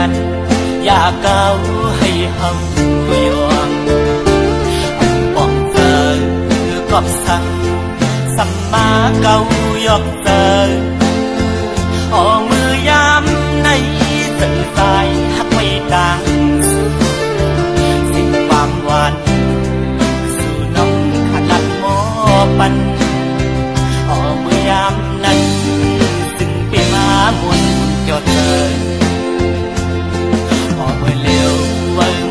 นอยากเก่าให้เฮายอมป้องเจอกอบสั่งสัมมาเก่ายอกเจอออกมือยามในสื่อสายหักไม่ดังสิ่งความหวานสู่น้องขนาดหมอปันออกมือยามนั้นซึ่งปีมามุนจดเจอออกมือเลี้ยว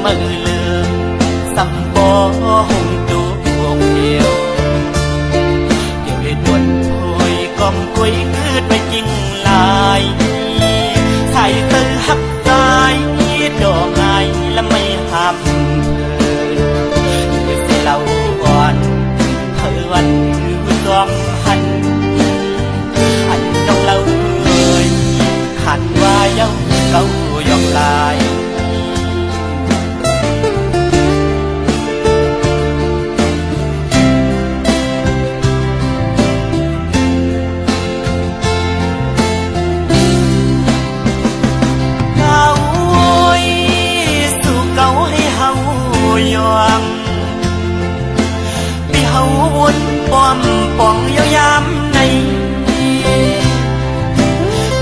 มือเลือสัมโบหงตัวเดียวเดี๋ยวเลยดวนพุยกอมกุยคืดไปจริงลายใส่ตื้อหักใจดอกไงและไม่ห้ามคือสิเราอ่อนเธอวันคือดวงหันอันต้องเราขันว่าเย้าเก่ายอมลายป้อมป่องยาวยามใน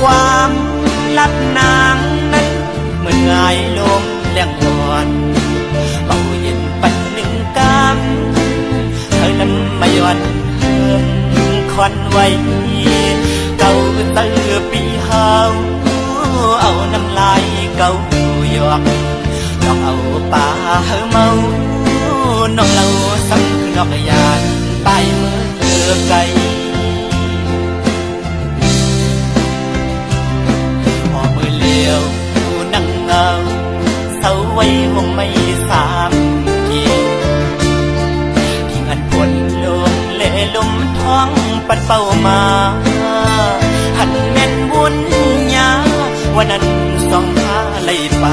ความลับนางนั้นเหมือนไงลมแรงนอนเบาเย็นปันหนึ่งกามเธอนั้นไม่หวั่นเฮิมควันไว้เก่าตื้อปีเฮาเอาน้ำลายเก่าหยอกลองเอาป่าเมาน้องเราสังนอกยานไปเมื่อไกลพอมือเลี้ยวนั่งเงาเศร้าไว้วงไม่สามกีทิ้งอันปวดลมเล่ลมท้องปัดเป้ามาหันแม่นวุ้นยาวันนั้นสองขาไหลไป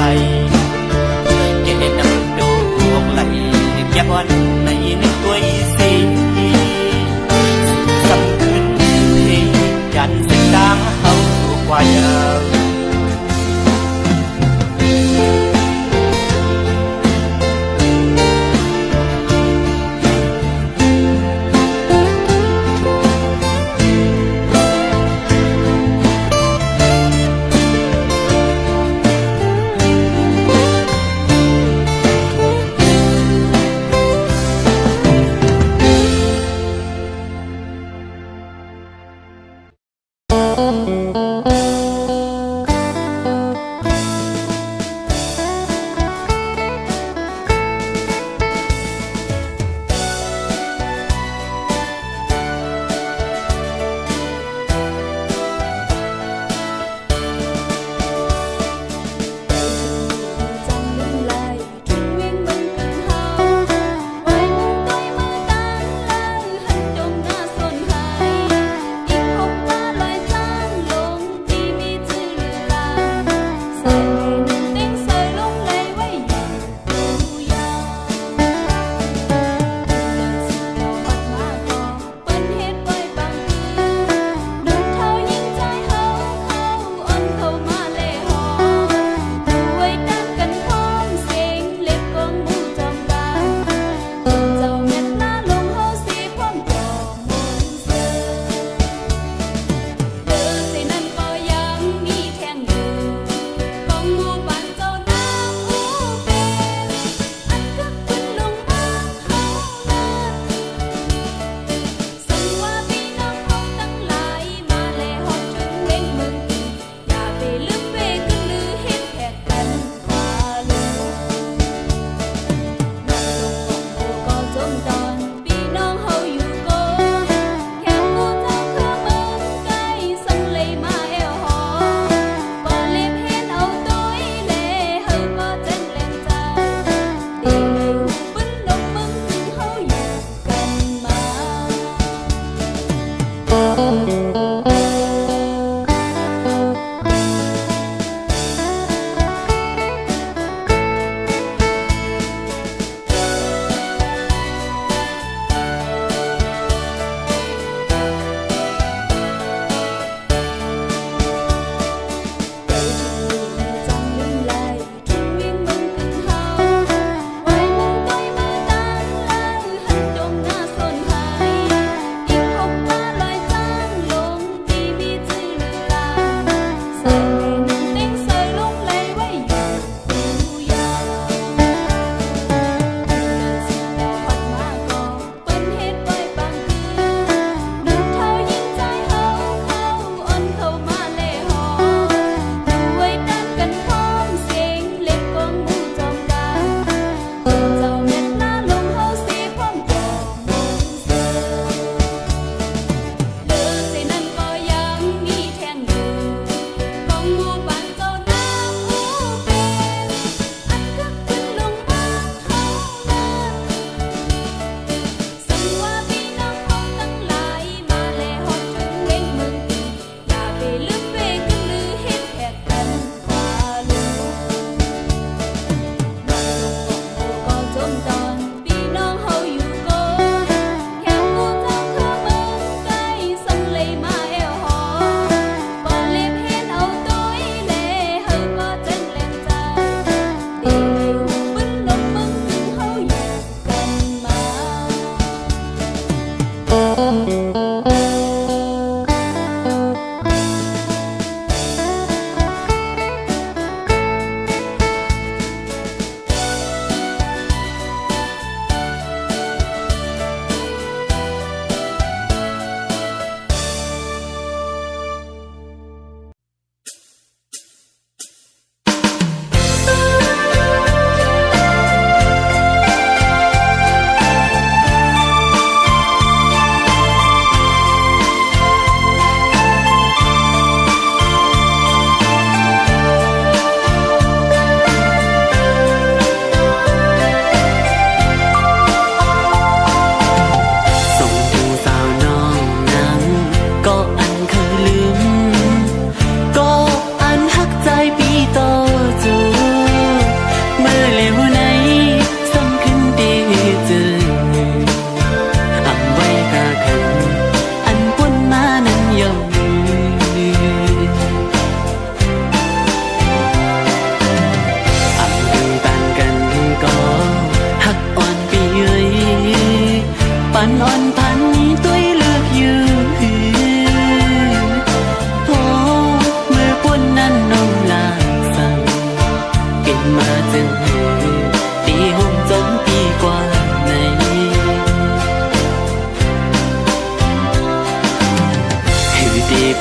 เกณฑ์น้ำดวงไหลแก้วันในนึกตัวสีสำคัญที่ยันสิ่งดังเฮากว่ายาวล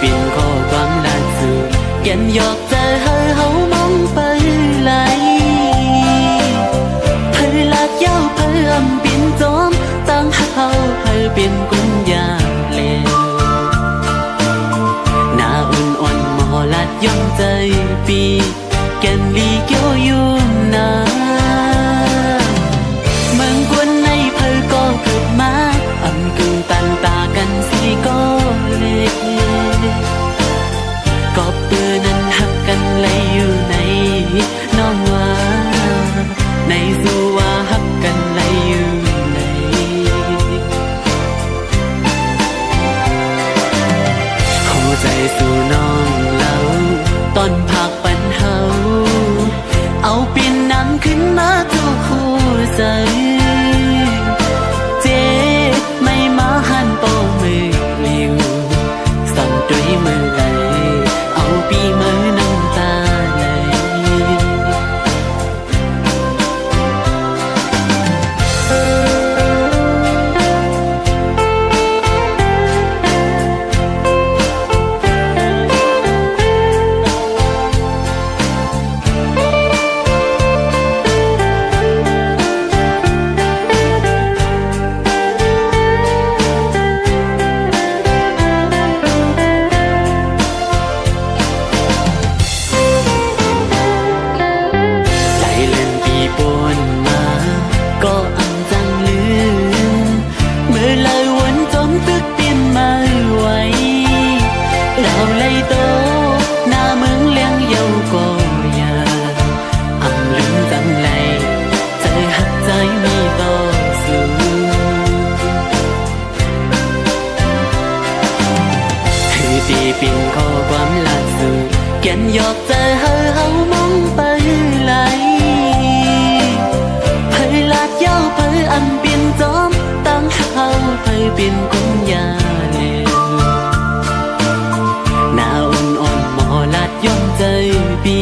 ปินข้อความล่าสุดเขียนหยอกใจให้เฮามองไปไหลเธอลากยาวเพิ่มปินจอมตั้งหักเฮาเธอเป็นกุญยาเลวหน้าอุ่นอ่อนหมอลัดย่อมใจปีแก่นลีเกี่ยวอยู่นาเมืองกวนในเพิ่ก็เกิดมาอำกึ่งตันตากันสิก็เลยก็เปื้อนั้นหักกันเลยอยู่ในน้องว่าในสู่ว่าหักกันเลยอยู่ในหัวใจสู่น้องเล่าตอนพักปันเฮาเอาปิ่นน้ำขึ้นมาทุกคู่ใจเจ็บไม่มาหันโปมือเลี้ยวสั่นด้วยมือไหลเอาปีมือน้ำตาไหลปิ่นข้อความล่าสุดเขียนหยอกใจให้เฮามองไปไหลเผยลาดยาวเผยอันเปลี่ยนจอมตั้งหักเฮาเผยเป็นกุญยาเลวหน้าอ่อนอ่อนหมอลัดย่อมใจปี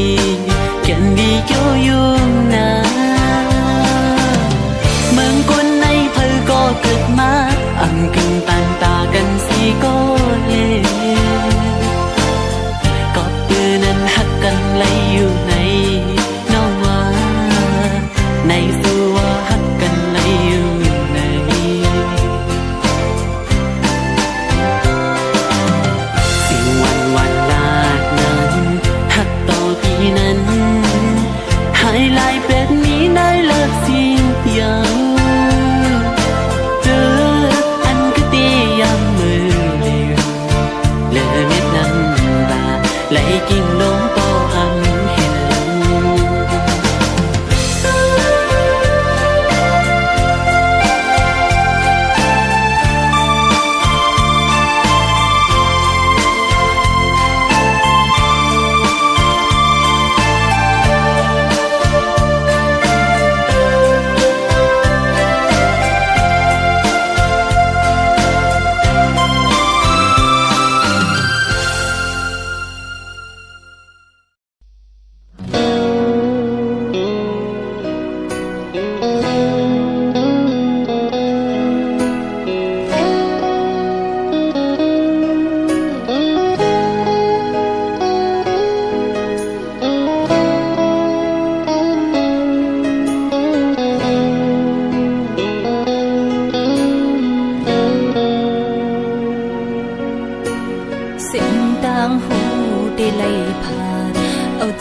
แก่นดีเกี่ยวอยู่นาเมืองกวนในเผยก็เกิดมาอันกึ่งตันตากันสิก็เลวกันเลยอยู่ในน้องว่าในสู่ว่าหักกันเลยอยู่ในสิ่งวันลาดนั้นหักต่อปีนั้นหายลายเป็ดนี้ได้เลิกสิ่งยาวเจออันก็ตียามมือเดียวเลือเม็ดน้ำตาไหลกิ่งลง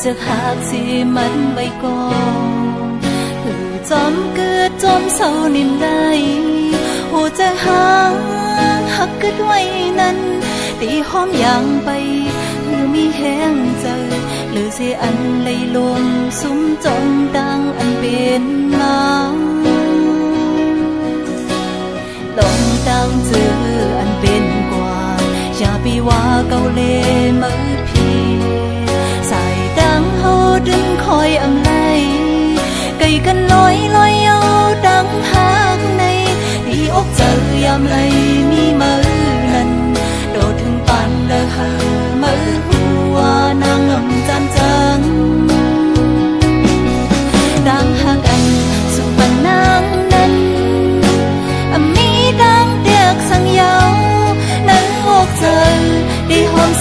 จะหักสิมันไว้ก่อนหูจอมเกิดจอมเศร้านิ่มได้หูจะหักเกิดไว้นั้นตีห้อมอย่างไปหรือมีแห้งเจอหรือเสียอันเลยลมซุ้มจมดังอันเป็นมาลองตั้งเจออันเป็นกว่าอย่าไปว่าเกาเล่มือพีดึงคอยอำไลไก่กันลอยเอาดังหักในดีอกเจอยามไรมีมือนั้นโดดถึงปานเลอหามือหัวนางงำจันจังดังหักอันสุปันนางนั้นมีดังเตียกสังเยานั้นอกเจอได้หอม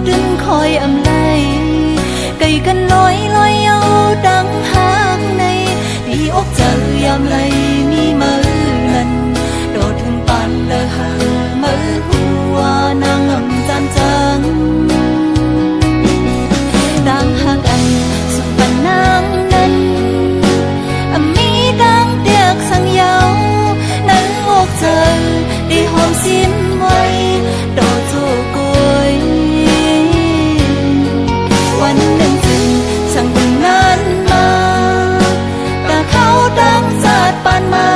ดึงคอยอำไลไก่กันลอยลอยเอาดังหางในดีอกเจอยามไหลมีมือนั้นโดดถึงปานเดอหามือหัวนางอำจันจังดังหักอันสุดปันนางนั้นมีดังเตียกสังเยานั้นอกเจอได้หอมสิ้นไว้โดดจูกยวันหนึ่งจึงช่างเป็นนานมาแต่เขาดังสาดปานมา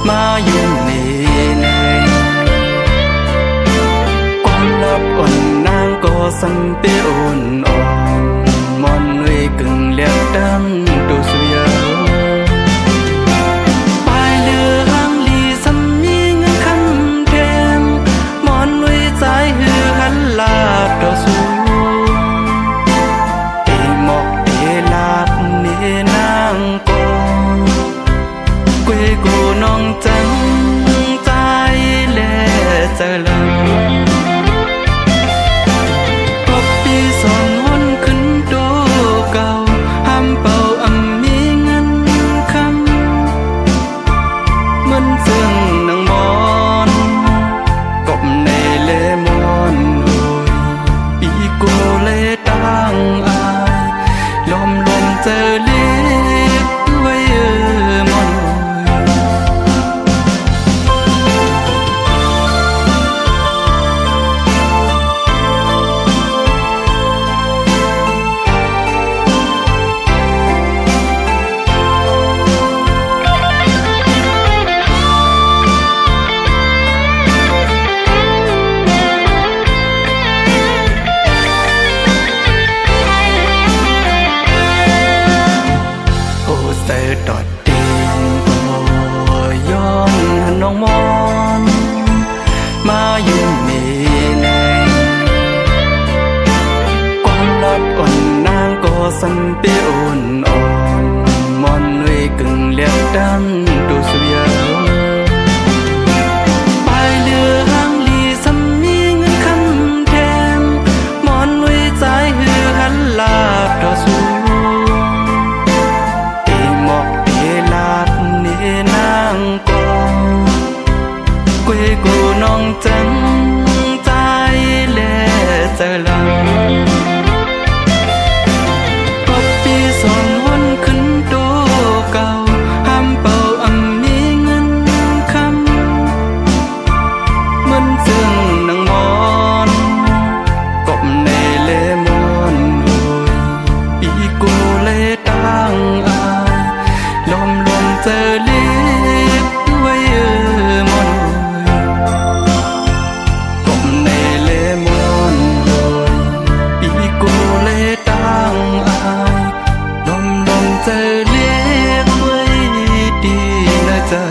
มาอยู่นี่ในความลับอ่อนนางก็สันเปอ่อนอ่อนมอนเวยกึ่งเลียกดังตัวสุยาปลายเรือหางลีสำมีเงินคำแทงมอนเวยใจหือหันลาดตัวสูเอหมอกเอลาบเนนางก็กวยกูน้องจังใจแลเจอลังก็ปีสอนหนขึ้นโตเก่าห้ามเป่าอำมีเงินคำมันซึ่งนางมอนกบในเลมอนโอยปีกูเลตั้งอายลมเจอเล็บไว้มอนดอดเด่นก็ย้อนหันน้องมอนมาอยู่นี่ในความลับอ่อนนางก็สันเปอ่อนอ่อนมอนเวยกึ่งเลียกดังตัวสุยาปลายเรือหางลีสำมีเงินคำแทงมอนเวยใจหือหันลาบตัวสูกวยกูน้องจังใจแลเจอลังก็ปีสอนหนขึ้นโตเก่าห้ามเป่าอำมีเงินคำมันซึ่งนางมอนกบในเลมอนโอยปีกูเลตั้งอายลมเจอเล็บไว้มอนเจอเรียกไว้ดีนะจ๊ะ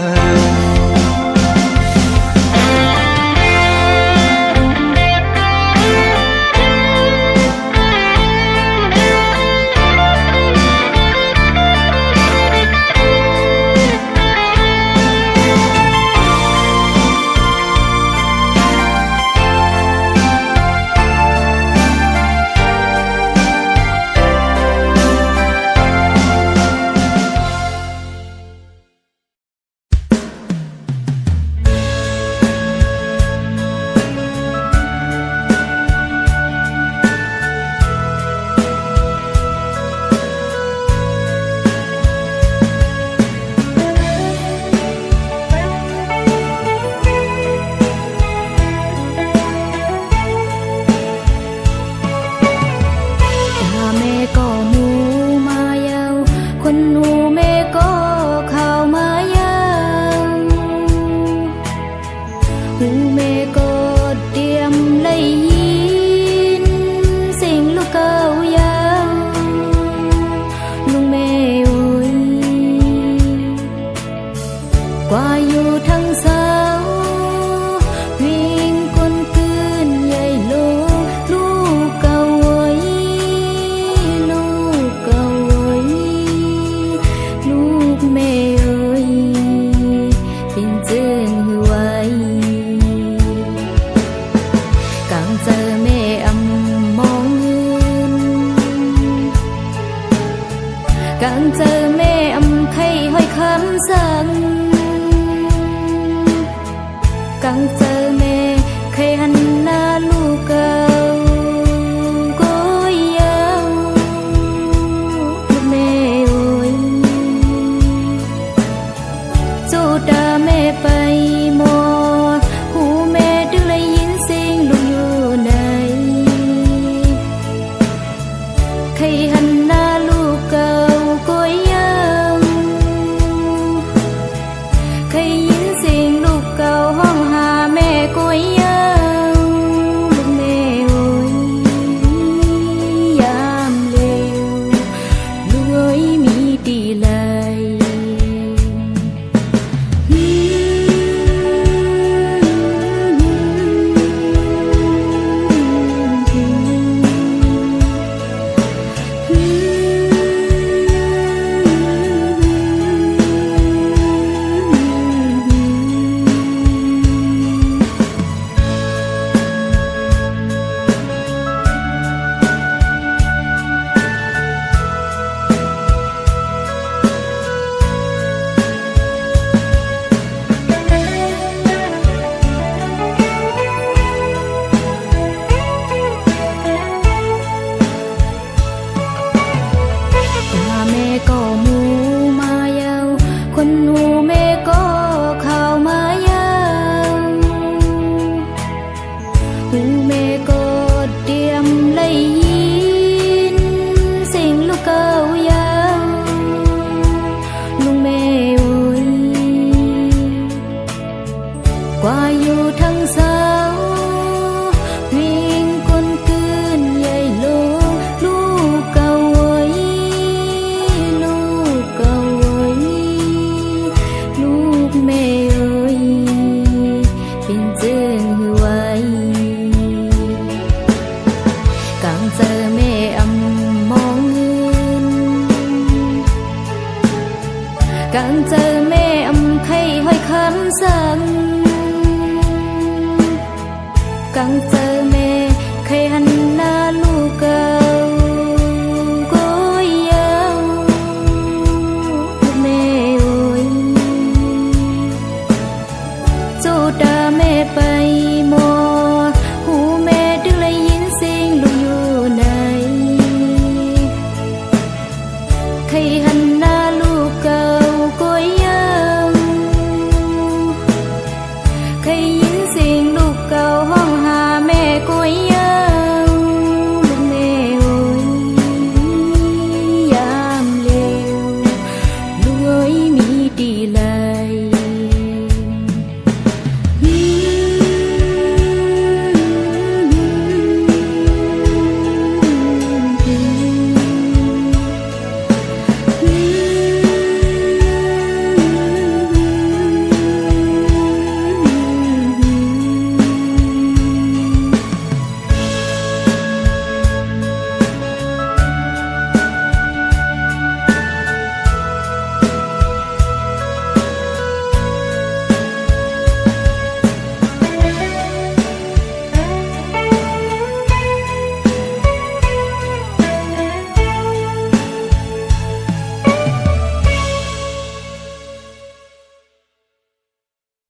càng chờ mẹ âm khay hơi khám sang càng chờ mẹ khay hắn na lu cầu gối áo mẹ ơi dù ta mẹ bay mò hu mẹ đưa lấy yên sinh lu yu này khay hắn na lu cầu gối áo khay แม่ก็เข้ามายังหูแม่ก็เตรียมเลยยินสิ่งลูกเก่ายังลุงแม่โอ้ยกว่าอยู่ทั้งเสาวิ่งคนคืนใหญ่โลลูกเก่าโอ้ยลูกเก่าโอ้ยลูกแม่โอ้ยเป็นเจืองหือไว้กังเจอแม่อำมองเงินกังเจอแม่อำไข่ห้อยคำสั่งกังเจอแม่เคยหัน